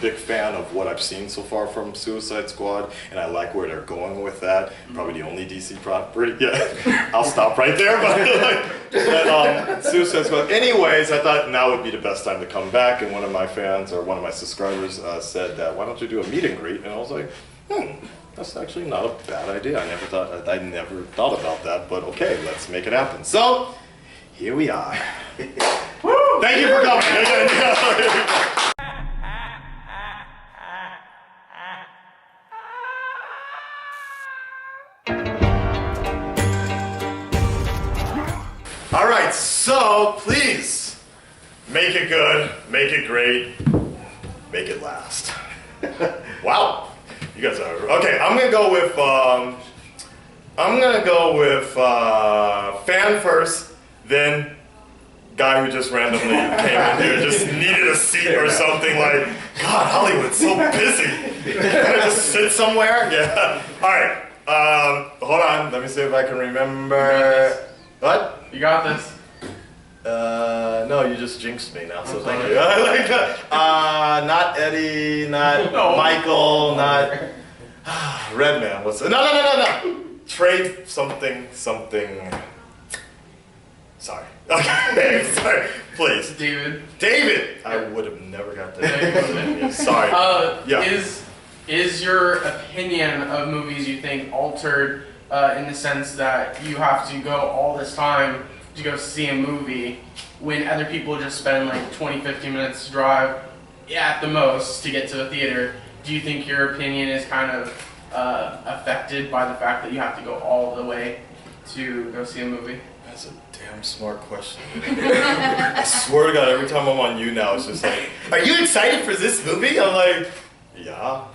big fan of what I've seen so far from Suicide Squad, and I like where they're going with that. Probably the only DC property. Yeah, I'll stop right there. But Suicide Squad. Anyways, I thought now would be the best time to come back, and one of my fans or one of my subscribers said that why don't you do a meet and greet? And I was like, that's actually not a bad idea. I never thought about that, but okay, let's make it happen. So here we are. Thank you for coming. All right, so please make it good, make it great, make it last. Wow, you guys are okay. I'm gonna go with fan first, then guy who just randomly came in here, just needed a seat or something. Like, God, Hollywood's so busy. Can I just sit somewhere? Yeah. All right. Hold on. Let me see if I can remember. What? You got this. No, you just jinxed me now, so thank you. Not Eddie, not Michael, not Redman. What's it? No. Trade something. Sorry. Okay, sorry. Please. David. I would have never got that. Sorry. Yeah. Is your opinion of movies, you think, altered in the sense that you have to go all this time to go see a movie when other people just spend like 20-50 minutes to drive at the most to get to the theater? Do you think your opinion is kind of affected by the fact that you have to go all the way to go see a movie? That's a damn smart question. I swear to God, every time I'm on you now, it's just like, are you excited for this movie? I'm like, yeah.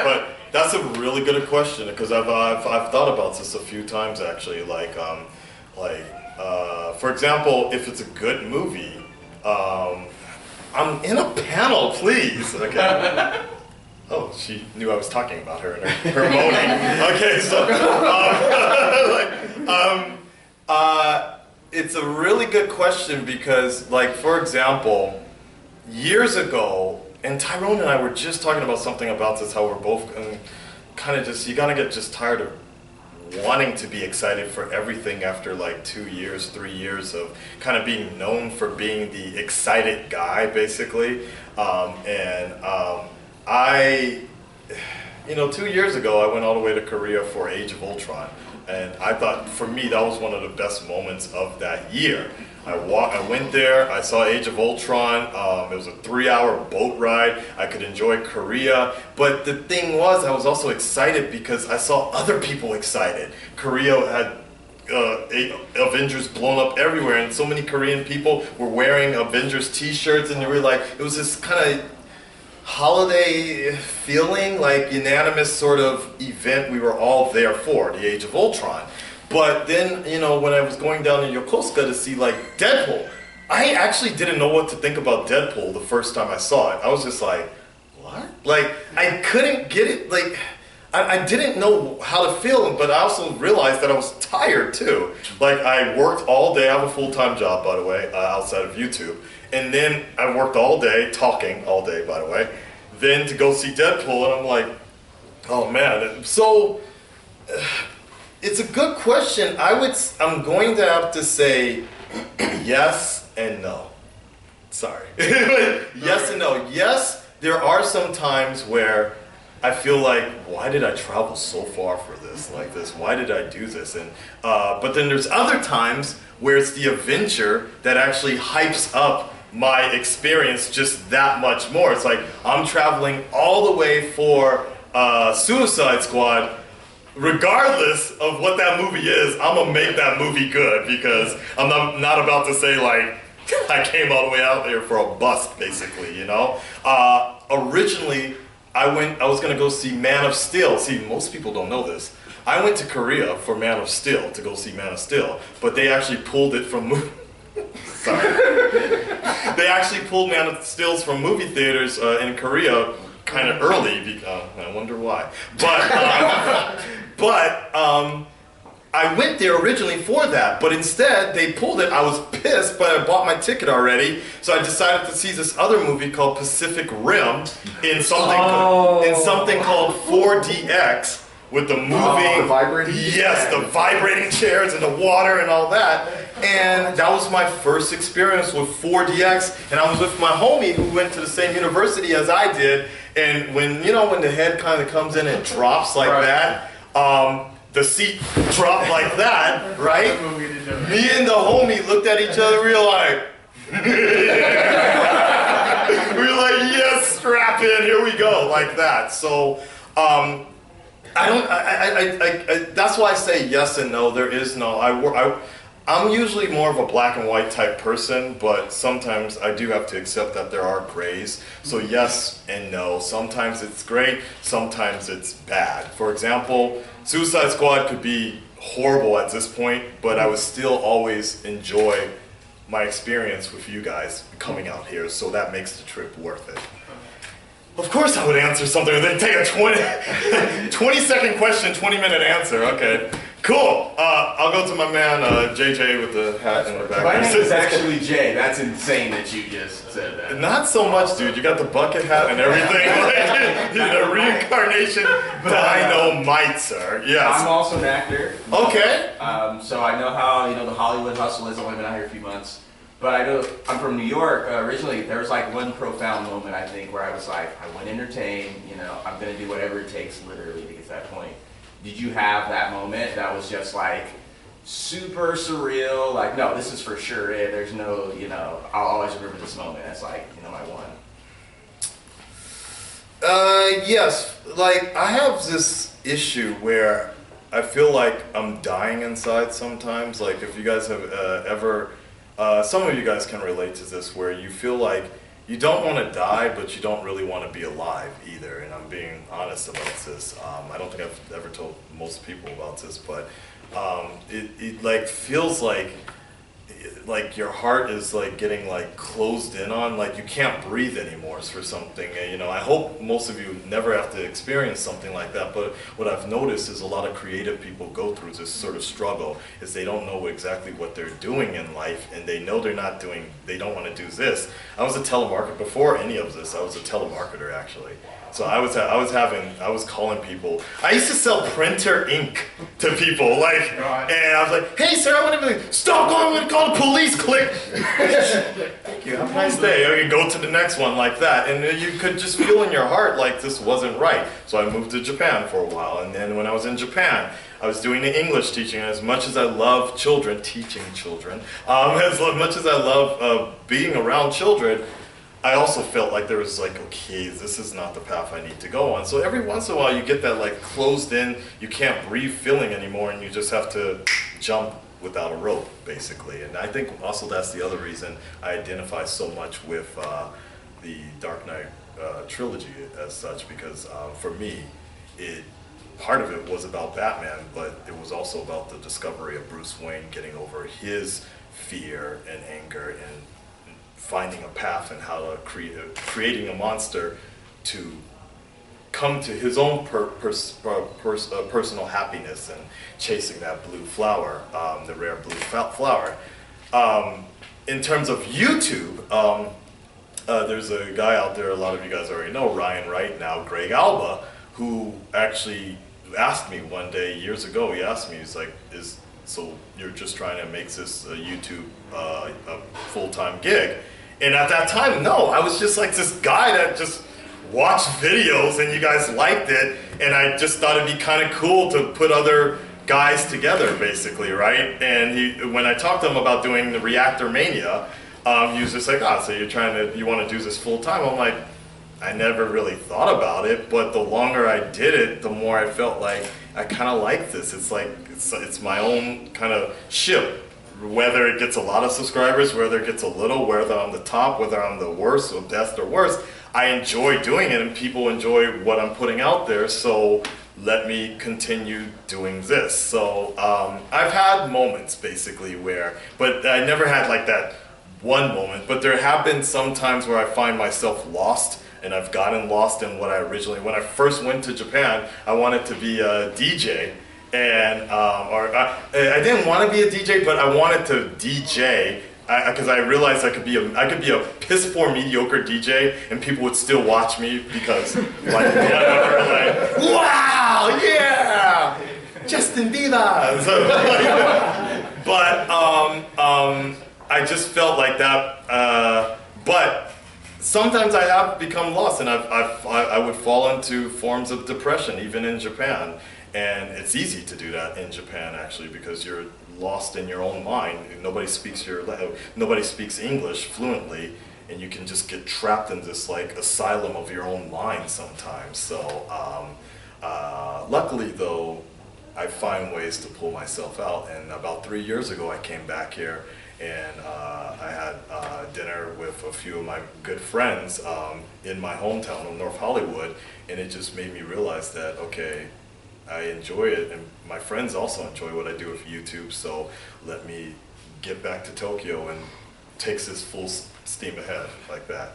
But that's a really good question because I've thought about this a few times actually. For example, if it's a good movie, I'm in a panel, please. Okay. Oh, she knew I was talking about her and her moaning. Okay, so it's a really good question because, like, for example, years ago, and Tyrone and I were just talking about something about this, how we're both kind of just, you gotta get just tired of wanting to be excited for everything after like 2 years, 3 years of kind of being known for being the excited guy, basically. You know, 2 years ago, I went all the way to Korea for Age of Ultron. And I thought, for me, that was one of the best moments of that year. I went there, I saw Age of Ultron, it was a 3-hour boat ride, I could enjoy Korea, but the thing was, I was also excited because I saw other people excited. Korea had Avengers blown up everywhere, and so many Korean people were wearing Avengers t-shirts, and they were like, it was this kind of holiday feeling, like unanimous sort of event we were all there for, the Age of Ultron. But then, you know, when I was going down to Yokosuka to see like Deadpool, I actually didn't know what to think about Deadpool the first time I saw it. I was just like, what? Like, I couldn't get it, like, I didn't know how to feel, but I also realized that I was tired too. Like, I worked all day, I have a full-time job, by the way, outside of YouTube. And then I worked all day, talking all day, by the way, then to go see Deadpool, and I'm like, oh man. So, it's a good question. I'm going to have to say yes and no. Sorry. Yes and no. Yes, there are some times where I feel like, why did I travel so far for this, like this? Why did I do this? And but then there's other times where it's the adventure that actually hypes up my experience just that much more. It's like, I'm traveling all the way for Suicide Squad. Regardless of what that movie is, I'm gonna make that movie good because I'm not about to say like, I came all the way out there for a bust, basically, you know? Originally, I was gonna go see Man of Steel. See, most people don't know this. I went to Korea for Man of Steel, to go see Man of Steel, but they actually pulled it from sorry. They actually pulled Man of Steels from movie theaters in Korea kind of early, I wonder why. But I went there originally for that, but instead they pulled it. I was pissed, but I bought my ticket already, so I decided to see this other movie called Pacific Rim in something called 4DX with the moving, the vibrating. yes, the vibrating chairs and the water and all that. And that was my first experience with 4DX, and I was with my homie who went to the same university as I did. And when the head kind of comes in and drops like that. The seat dropped like that, right? Me and the homie looked at each other, we were like, yes, strap in, here we go, like that. So, that's why I say yes and no. There is no, I'm usually more of a black and white type person, but sometimes I do have to accept that there are grays. So yes and no. Sometimes it's great, sometimes it's bad. For example, Suicide Squad could be horrible at this point, but I would still always enjoy my experience with you guys coming out here, so that makes the trip worth it. Of course I would answer something, then take a 20-second question, 20-minute answer, okay. Cool, I'll go to my man, JJ with the hat in the back. My name is actually Jay. That's insane that you just said that. Not so much, dude. You got the bucket hat and everything. The reincarnation dynamite, sir. Yes. I'm also an actor. Okay. So I know how, the Hollywood hustle is. I've only been out here a few months. But I'm from New York. Originally, there was like one profound moment, I think, where I was like, I want to entertain. I'm going to do whatever it takes, literally, to get to that point. Did you have that moment that was just like super surreal? Like, no, this is for sure it. There's no, I'll always remember this moment. That's like, I won. Yes. Like, I have this issue where I feel like I'm dying inside sometimes. Like, if you guys have ever, some of you guys can relate to this, where you feel like you don't want to die, but you don't really want to be alive either. And I'm being honest about this. I don't think I've ever told most people about this, but it like feels like your heart is like getting like closed in on, like you can't breathe anymore for something. I hope most of you never have to experience something like that, but what I've noticed is a lot of creative people go through this sort of struggle, is they don't know exactly what they're doing in life, and they know they don't want to do this. I was a telemarketer before any of this. I was a telemarketer actually. So I was calling people. I used to sell printer ink to people, and I was like, hey sir, I want to stop going, I'm going to call the police, click. Thank you, have a nice day. I could go to the next one like that, and you could just feel in your heart like this wasn't right. So I moved to Japan for a while, and then when I was in Japan, I was doing the English teaching, and as much as I love children, teaching children, as much as I love being around children, I also felt like there was like, okay, this is not the path I need to go on. So every once in a while you get that like closed in, you can't breathe feeling anymore, and you just have to jump without a rope, basically. And I think also that's the other reason I identify so much with the Dark Knight trilogy as such, because for me, part of it was about Batman, but it was also about the discovery of Bruce Wayne getting over his fear and anger and finding a path and how to creating a monster to come to his own personal happiness and chasing that blue flower, the rare blue flower. In terms of YouTube, there's a guy out there, a lot of you guys already know, Ryan Wright, now Greg Alba, who actually asked me one day years ago, he asked me, he's like, so you're just trying to make this YouTube a full-time gig? And at that time, no, I was just like this guy that just watched videos and you guys liked it, and I just thought it'd be kind of cool to put other guys together, basically, right? And when I talked to him about doing the Reactor Mania, he was just like, so you want to do this full time? I'm like, I never really thought about it, but the longer I did it, the more I felt like I kind of like this. It's like, it's my own kind of ship. Whether it gets a lot of subscribers, whether it gets a little, whether I'm the top, whether I'm the worst or best or worst, I enjoy doing it and people enjoy what I'm putting out there, so let me continue doing this. So I've had moments basically but I never had like that one moment, but there have been some times where I find myself lost, and I've gotten lost in what when I first went to Japan, I wanted to be a DJ. and I didn't want to be a DJ, but I wanted to DJ because I realized I could be a piss poor mediocre DJ, and people would still watch me because like whatever, like wow, yeah, Justin Bieber. So, but I just felt like that. But sometimes I have become lost, and I would fall into forms of depression, even in Japan. And it's easy to do that in Japan, actually, because you're lost in your own mind. Nobody speaks English fluently, and you can just get trapped in this like asylum of your own mind sometimes. So luckily, though, I find ways to pull myself out. And about 3 years ago, I came back here, and I had dinner with a few of my good friends in my hometown of North Hollywood, and it just made me realize that, okay, I enjoy it, and my friends also enjoy what I do with YouTube, so let me get back to Tokyo and takes this full steam ahead like that.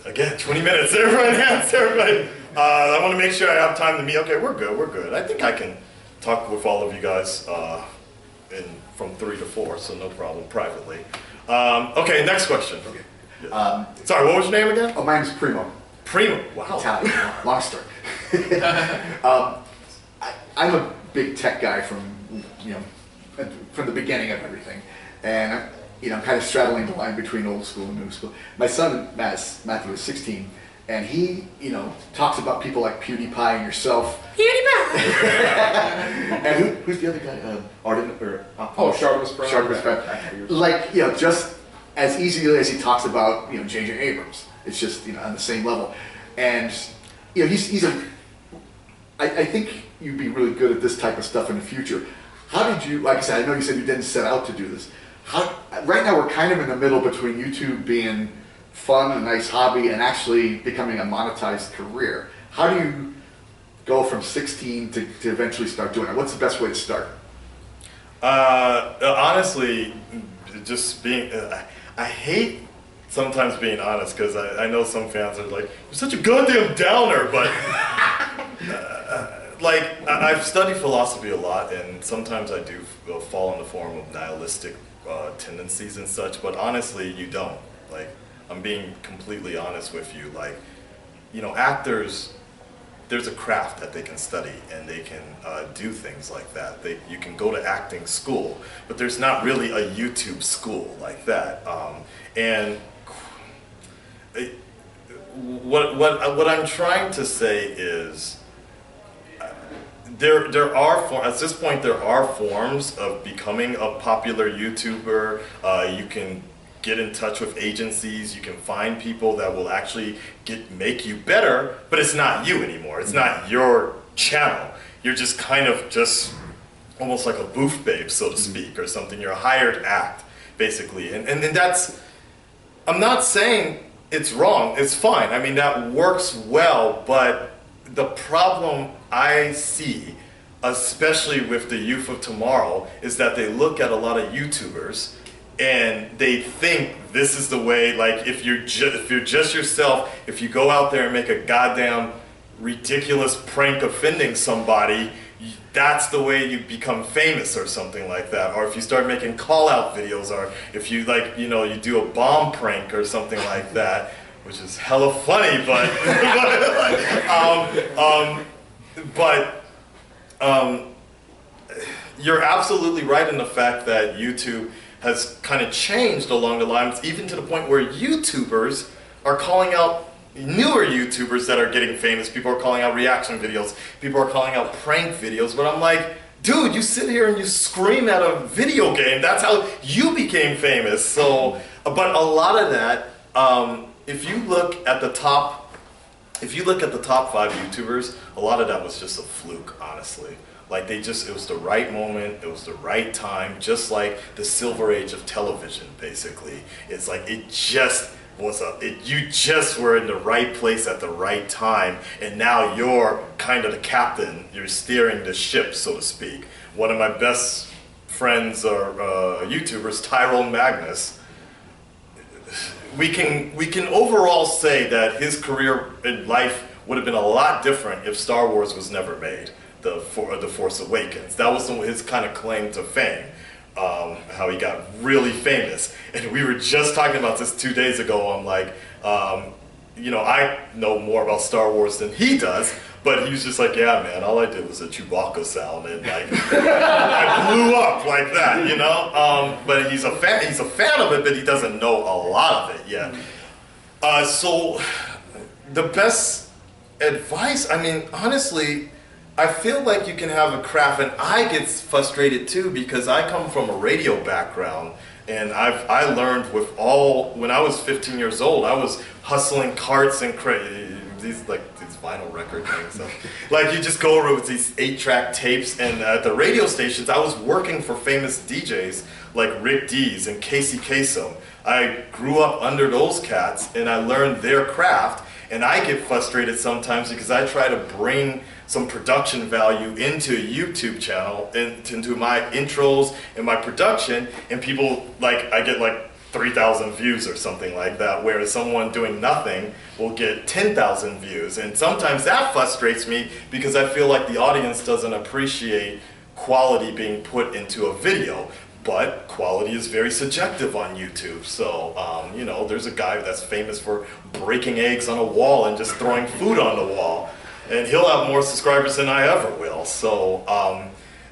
Again, 20 minutes, everybody, everybody. I want to make sure I have time to meet. Okay, we're good. I think I can talk with all of you guys from 3 to 4, so no problem, privately. Okay, next question. Okay. Yeah. Sorry, what was your name again? Oh, my name's Primo. Primo, wow. Italian, long story. I'm a big tech guy from the beginning of everything, and I'm kind of straddling the line between old school and new school. My son Matthew is 16, and he talks about people like PewDiePie and yourself. PewDiePie. And who's the other guy? Arden or Sharpness Prime. Sharpness Prime. Like just as easily as he talks about J.J. Abrams. It's just on the same level, and he's a. I think you'd be really good at this type of stuff in the future. How did you? Like I said, I know you said you didn't set out to do this. Right now we're kind of in the middle between YouTube being fun, a nice hobby, and actually becoming a monetized career. How do you go from 16 to eventually start doing it? What's the best way to start? Honestly, just being. I hate sometimes being honest, because I know some fans are like, you're such a goddamn downer, but like I've studied philosophy a lot, and sometimes I do fall in the form of nihilistic tendencies and such, but honestly, you don't. Like, I'm being completely honest with you. Like, actors, there's a craft that they can study, and they can do things like that. You can go to acting school, but there's not really a YouTube school like that. And what I'm trying to say is, there are at this point there are forms of becoming a popular YouTuber. You can get in touch with agencies. You can find people that will actually make you better, but it's not you anymore. It's not your channel. You're just kind of almost like a booth babe, so to speak, or something. You're a hired act, basically, and that's. I'm not saying it's wrong. It's fine. I mean, that works well, but the problem I see, especially with the youth of tomorrow, is that they look at a lot of YouTubers and they think this is the way. Like, if you're just yourself, if you go out there and make a goddamn ridiculous prank offending somebody, that's the way you become famous or something like that. Or if you start making call-out videos, or if you you do a bomb prank or something like that, which is hella funny, but you're absolutely right in the fact that YouTube has kind of changed along the lines, even to the point where YouTubers are calling out newer YouTubers that are getting famous. People are calling out reaction videos. People are calling out prank videos. But I'm like, dude, you sit here and you scream at a video game. That's how you became famous. So, but a lot of that, if you look at the top 5 YouTubers, a lot of that was just a fluke, honestly. Like, it was the right moment, it was the right time, just like the silver age of television, basically. It's like, you just were in the right place at the right time, and now you're kind of the captain. You're steering the ship, so to speak. One of my best friends or YouTubers, Tyrone Magnus, we can overall say that his career in life would have been a lot different if Star Wars was never made. the Force Awakens. That was his kind of claim to fame. How he got really famous. And we were just talking about this 2 days ago. I'm like, I know more about Star Wars than he does, but he was just like, yeah, man, all I did was a Chewbacca sound, and like, I blew up like that, But he's a fan of it, but he doesn't know a lot of it yet. So the best advice, I mean, honestly, I feel like you can have a craft, and I get frustrated too because I come from a radio background, and I learned when I was 15 years old, I was hustling carts and these vinyl record things. So, like, you just go over with these 8-track tapes, and at the radio stations, I was working for famous DJs like Rick Dees and Casey Kasem. I grew up under those cats, and I learned their craft, and I get frustrated sometimes because I try to bring some production value into a YouTube channel, into my intros and my production, and people, like, I get like 3,000 views or something like that, whereas someone doing nothing will get 10,000 views. And sometimes that frustrates me because I feel like the audience doesn't appreciate quality being put into a video. But quality is very subjective on YouTube. So, there's a guy that's famous for breaking eggs on a wall and just throwing food on the wall. And he'll have more subscribers than I ever will. So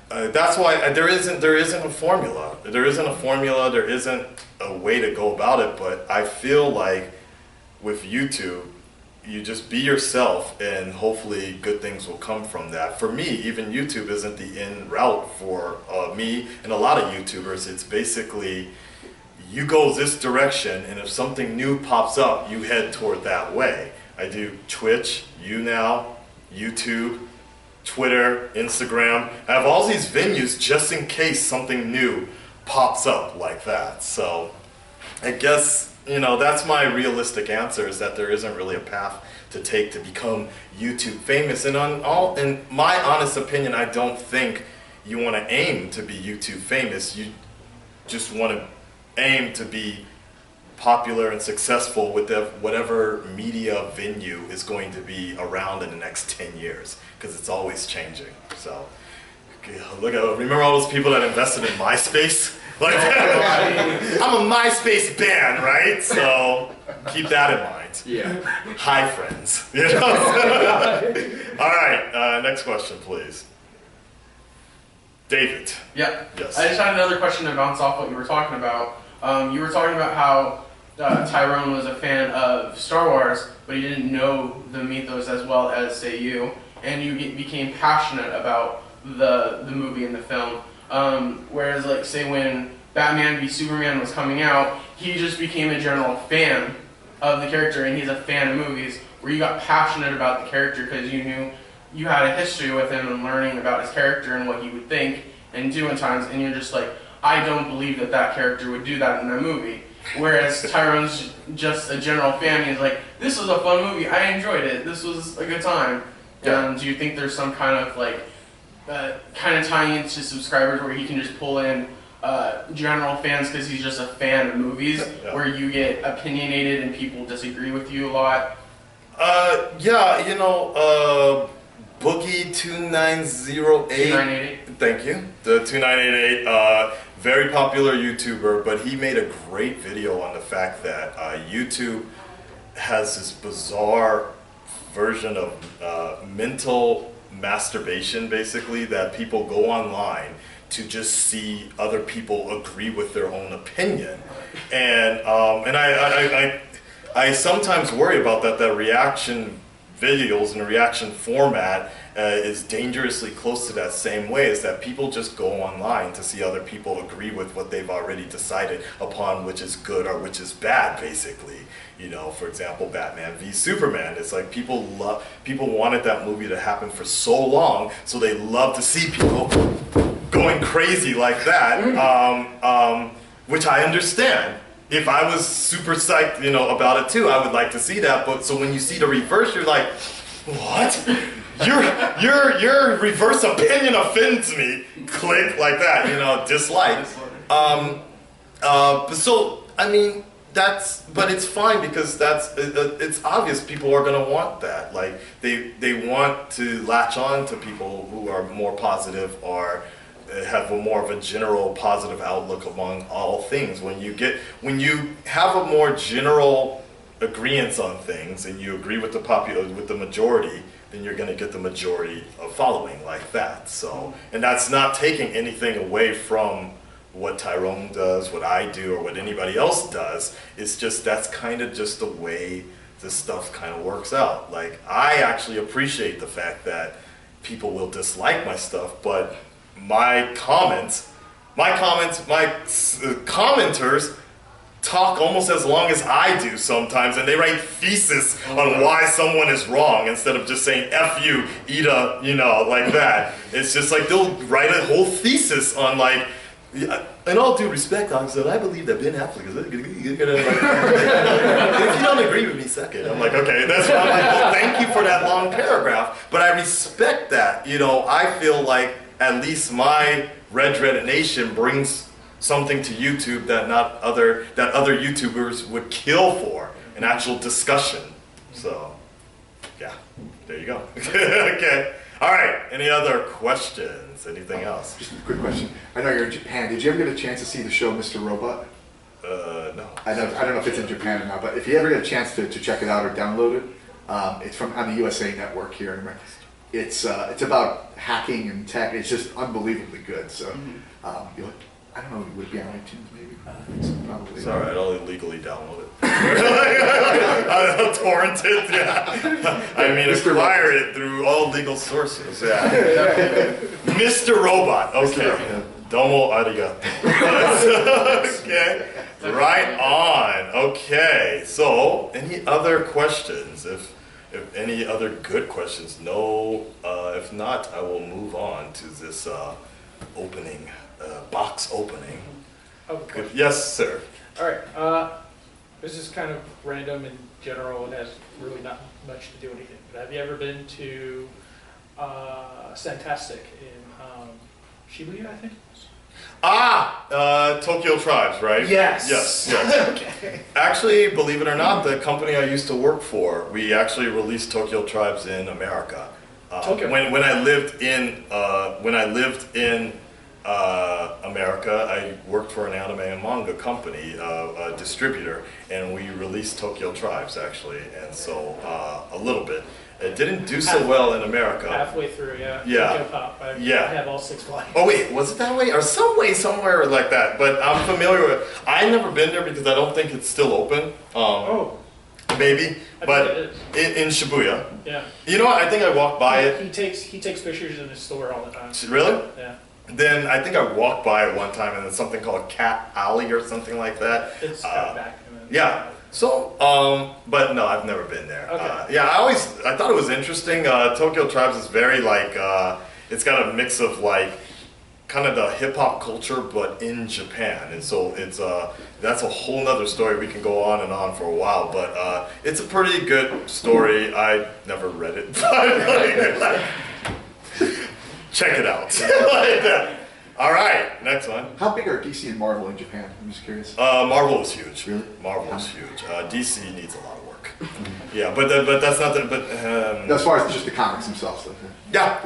that's why there isn't a formula. There isn't a formula. There isn't a way to go about it. But I feel like with YouTube, you just be yourself, and hopefully good things will come from that. For me, even YouTube isn't the end route for me and a lot of YouTubers. It's basically you go this direction, and if something new pops up, you head toward that way. I do Twitch, YouNow, YouTube, Twitter, Instagram. I have all these venues just in case something new pops up like that. So I guess, that's my realistic answer, is that there isn't really a path to take to become YouTube famous. And in my honest opinion, I don't think you want to aim to be YouTube famous. You just want to aim to be popular and successful with whatever media venue is going to be around in the next 10 years, because it's always changing. So, remember all those people that invested in MySpace? Like, I'm a MySpace band, right? So keep that in mind. Yeah. Hi, friends. All right, next question, please. David. Yeah. Yes. I just had another question to bounce off what you were talking about. You were talking about how Tyrone was a fan of Star Wars, but he didn't know the mythos as well as, say, you, and you became passionate about the movie and the film. Whereas, like, say, when Batman v Superman was coming out, he just became a general fan of the character, and he's a fan of movies, where you got passionate about the character because you knew you had a history with him and learning about his character and what he would think and do in times, and you're just like, I don't believe that character would do that in a movie. Whereas Tyrone's just a general fan. He's like, this was a fun movie. I enjoyed it. This was a good time. Yeah. Do you think there's some kind of kind of tying into subscribers where he can just pull in general fans because he's just a fan of movies, where you get opinionated and people disagree with you a lot? Boogie 2908. 2988. Thank you. The 2988, very popular YouTuber, but he made a great video on the fact that YouTube has this bizarre version of mental masturbation, basically, that people go online to just see other people agree with their own opinion. And I sometimes worry about that reaction videos and the reaction format is dangerously close to that same way, is that people just go online to see other people agree with what they've already decided upon, which is good or which is bad, basically. For example, Batman v Superman. It's like people wanted that movie to happen for so long, so they love to see people going crazy like that, which I understand. If I was super psyched, about it too, I would like to see that. But so when you see the reverse, you're like, what? Your reverse opinion offends me. Click like that, dislike. So I mean, but it's fine because it's obvious people are gonna want that. Like they want to latch on to people who are more positive or have a more of a general positive outlook among all things. When you have a more general agreement on things and you agree with the majority, then you're going to get the majority of following like that. So, and that's not taking anything away from what Tyrone does, what I do, or what anybody else does. It's just that's kind of just the way this stuff kind of works out. Like I actually appreciate the fact that people will dislike my stuff, but my commenters talk almost as long as I do sometimes, and they write thesis on why someone is wrong instead of just saying F you, eat a, like that. It's just like they'll write a whole thesis on like, in all due respect, Akasan, I believe that Ben Affleck is gonna if you don't agree with me, second. I'm like, okay, that's fine. I'm like, well, thank you for that long paragraph, but I respect that. I feel like at least my Red Dreaded Nation brings something to YouTube that other YouTubers would kill for, an actual discussion. So, yeah, there you go. Okay. All right. Any other questions? Anything else? Just a quick question. I know you're in Japan. Did you ever get a chance to see the show Mr. Robot? No. I don't know if it's in Japan or not, but if you ever get a chance to check it out or download it, it's on the USA Network here in America. It's about hacking and tech. It's just unbelievably good. So, I don't know, would it be on iTunes maybe? Probably. It's all right. I'll illegally download it. I'll torrent it. Yeah. I mean, acquire it through all legal sources. Yeah. Mr. Robot. Okay. Domo arigato. Okay. Right on. Okay. So, any other questions? If any other good questions, no. If not, I will move on to this opening, box opening. Okay. Yes, sir. All right. This is kind of random in general. It has really not much to do with anything. But have you ever been to Santastic in Shibuya, I think? Tokyo Tribes, right? Yes. Yes. Okay. Actually, believe it or not, the company I used to work for, we actually released Tokyo Tribes in America. Tokyo. When I lived in America, I worked for an anime and manga company, a distributor, and we released Tokyo Tribes actually, and so a little bit. It didn't do so well in America. Halfway through, yeah. Yeah. Tokyo Pop. I have all 6 volumes. Oh wait, was it that way? Or some way, somewhere like that. But I'm familiar with. I've never been there because I don't think it's still open. Maybe, but in Shibuya. Yeah. You know what? I think I walked by it. He takes pictures in his store all the time. Really? Yeah. Then I think I walked by it one time, and it's something called Cat Alley or something like that. It's cut back. Yeah. So, but no, I've never been there. Okay. Yeah, I thought it was interesting. Tokyo Tribes is very like, it's got a mix of like, kind of the hip hop culture, but in Japan. And so it's, that's a whole nother story. We can go on and on for a while, but it's a pretty good story. I never read it, but check it out. Like that. All right, next one. How big are DC and Marvel in Japan? I'm just curious. Marvel is huge. Really? Marvel is huge. DC needs a lot of work. Yeah, but that's not the. But As far as just the comics themselves, though. yeah,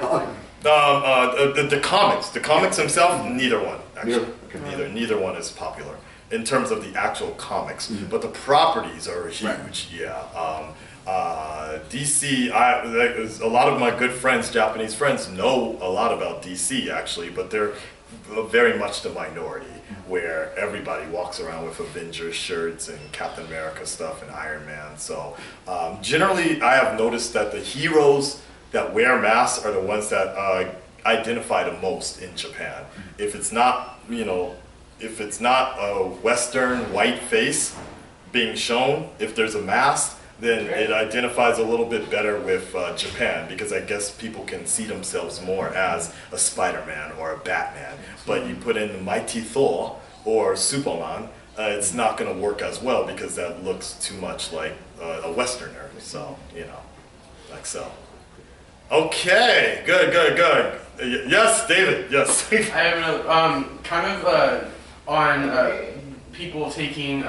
the comics themselves, neither one actually. Yeah, okay. Neither one is popular in terms of the actual comics, but the properties are huge. Right. Yeah. DC, a lot of my good friends, Japanese friends, know a lot about DC actually, but they're very much the minority, where everybody walks around with Avengers shirts and Captain America stuff and Iron Man. So generally, I have noticed that the heroes that wear masks are the ones that identify the most in Japan. If it's not, if it's not a Western white face being shown, if there's a mask, then it identifies a little bit better with Japan, because I guess people can see themselves more as a Spider-Man or a Batman. But you put in Mighty Thor or Superman, it's not going to work as well, because that looks too much like a Westerner. So, like so. Okay, good. Yes, David, yes. I have another, kind of on people taking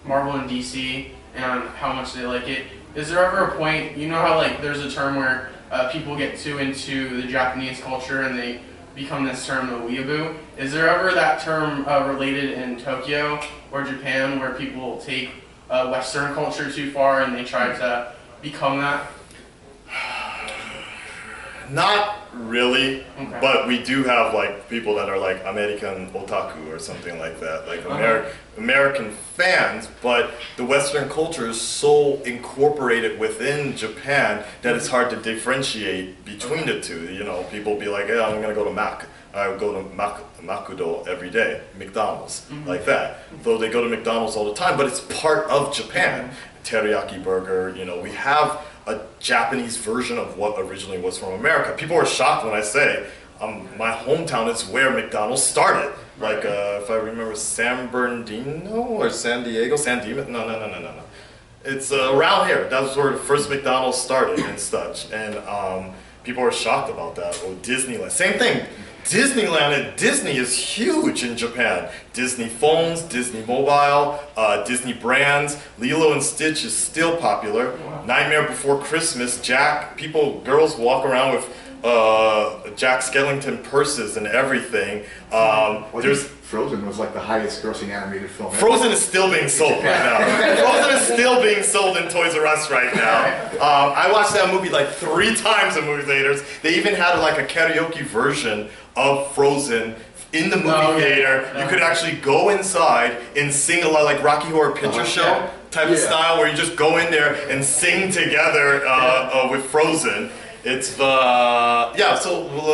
Marvel and DC and how much they like it. Is there ever a point, you know how like there's a term where people get too into the Japanese culture and they become this term, the weeaboo? Is there ever that term related in Tokyo or Japan where people take Western culture too far and they try to become that? Not really, Okay. but we do have like people that are like American otaku or something like that, like American fans, but the Western culture is so incorporated within Japan that it's hard to differentiate between the two. You know, people be like, yeah, I'm gonna go to Mac. I go to Makudo every day, McDonald's, like that. Though they go to McDonald's all the time, but it's part of Japan. Teriyaki burger, you know, we have a Japanese version of what originally was from America. People are shocked when I say my hometown is where McDonald's started. Like if I remember San Bernardino or San Diego, San Dimas, no. It's around here. That's where the first McDonald's started and such. And people are shocked about that. Or Disneyland, same thing. Disneyland and Disney is huge in Japan. Disney phones, Disney mobile, Disney brands. Lilo and Stitch is still popular. Nightmare Before Christmas, girls walk around with Jack Skellington purses and everything. There's Frozen was like the highest grossing animated film ever. Frozen is still being sold right now. Frozen is still being sold in Toys R Us right now. I watched that movie like 3 times in movie theaters. They even had like a karaoke version of Frozen in the movie theater. You could actually go inside and sing a lot, like Rocky Horror Picture Show type of style, where you just go in there and sing together with Frozen. It's so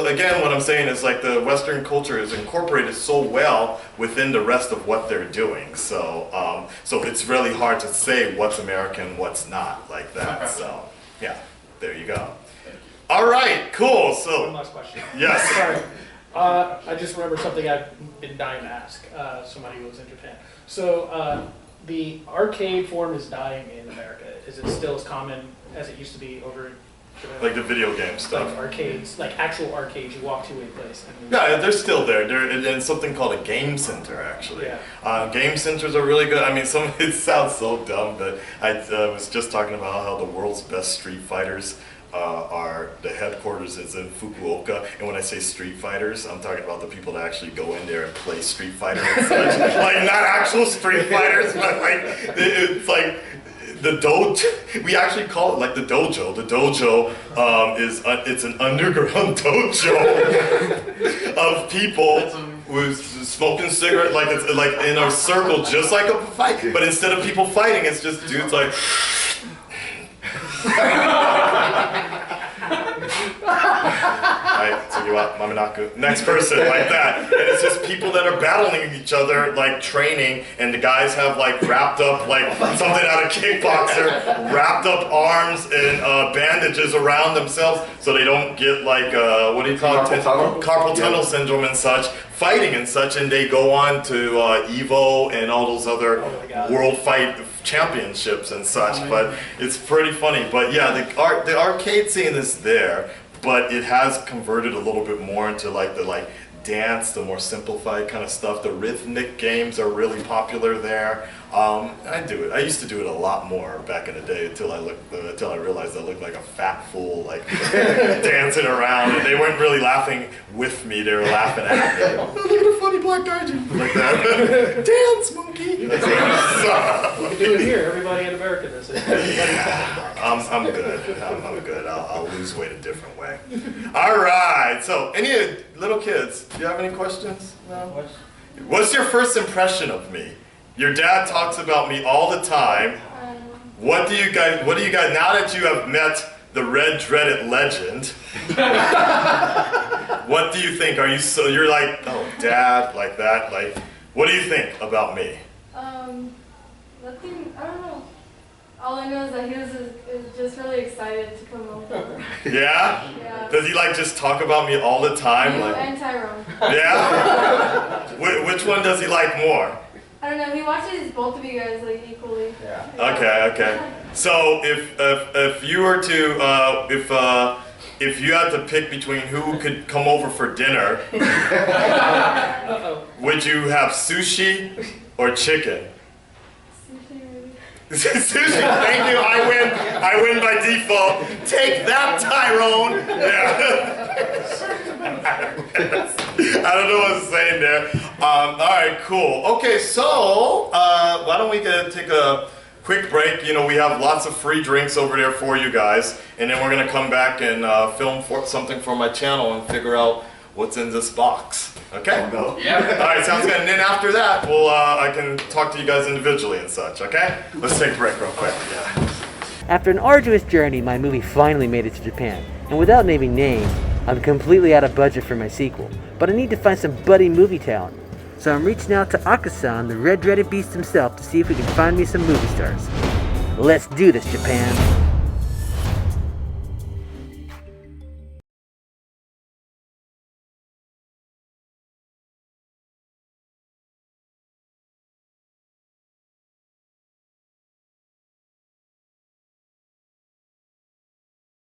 again, what I'm saying is like the Western culture is incorporated so well within the rest of what they're doing. So so it's really hard to say what's American, what's not, like that. So yeah, there you go. All right, cool. One So last question. yes. Sorry. I just remembered something I've been dying to ask somebody who lives in Japan. So the arcade form is dying in America. Is it still as common as it used to be over in Japan? Like the video game stuff. Like arcades, like actual arcades you walk to a place. And Yeah, they're still there. They're in something called a game center, actually. Yeah. Game centers are really good. I mean, it sounds so dumb, but I was just talking about how the world's best Street Fighters the headquarters is in Fukuoka, and when I say Street Fighters, I'm talking about the people that actually go in there and play Street Fighter and such. Like, not actual Street Fighters, but like, it's like the dojo. We actually call it like the dojo. The dojo it's an underground dojo of people who's smoking cigarette, like it's like in a circle, just like a fight. But instead of people fighting, it's just dudes like. Right, so you want Mamanaku. Next person, like that. And it's just people that are battling each other, like training, and the guys have like wrapped up like something out of kickboxer, wrapped up arms and bandages around themselves so they don't get like, what do you call it? Carpal tunnel syndrome and such, fighting and such, and they go on to EVO and all those other world fight championships and such, but it's pretty funny. But yeah, the arcade scene is there, but it has converted a little bit more into like the dance, the more simplified kind of stuff. The rhythmic games are really popular there. I do it. I used to do it a lot more back in the day until I realized I looked like a fat fool, like dancing around, and they weren't really laughing with me. They were laughing at me. Oh, look at the funny black guy, like that. Dance, monkey. You can do it here. Everybody in America does it. I'm good. I'm good. I'll lose weight a different way. All right. So, any little kids, do you have any questions? No. What's your first impression of me? Your dad talks about me all the time. What do you guys, now that you have met the red dreaded legend, what do you think? You're like, oh, dad, like that? Like, what do you think about me? Nothing, I don't know. All I know is that he was just really excited to come over. Yeah? Yeah. Does he like just talk about me all the time? You Like, and Tyrone. yeah? Which one does he like more? I don't know, he watches both of you guys like equally. Yeah. Okay. So if you were to if you had to pick between who could come over for dinner, would you have sushi or chicken? Sushi Sushi, thank you. I win by default. Take that, Tyrone. Yeah. I don't know what I'm saying there. All right, cool. Okay, so why don't we take a quick break? You know, we have lots of free drinks over there for you guys, and then we're gonna come back and film something for my channel and figure out what's in this box. Okay? No. Yeah. All right, sounds good. And then after that, I can talk to you guys individually and such. Okay? Let's take a break real quick. Yeah. After an arduous journey, my movie finally made it to Japan, and without naming names, I'm completely out of budget for my sequel, but I need to find some buddy movie talent. So I'm reaching out to Akasan, the red-dreaded beast himself, to see if we can find me some movie stars. Let's do this, Japan!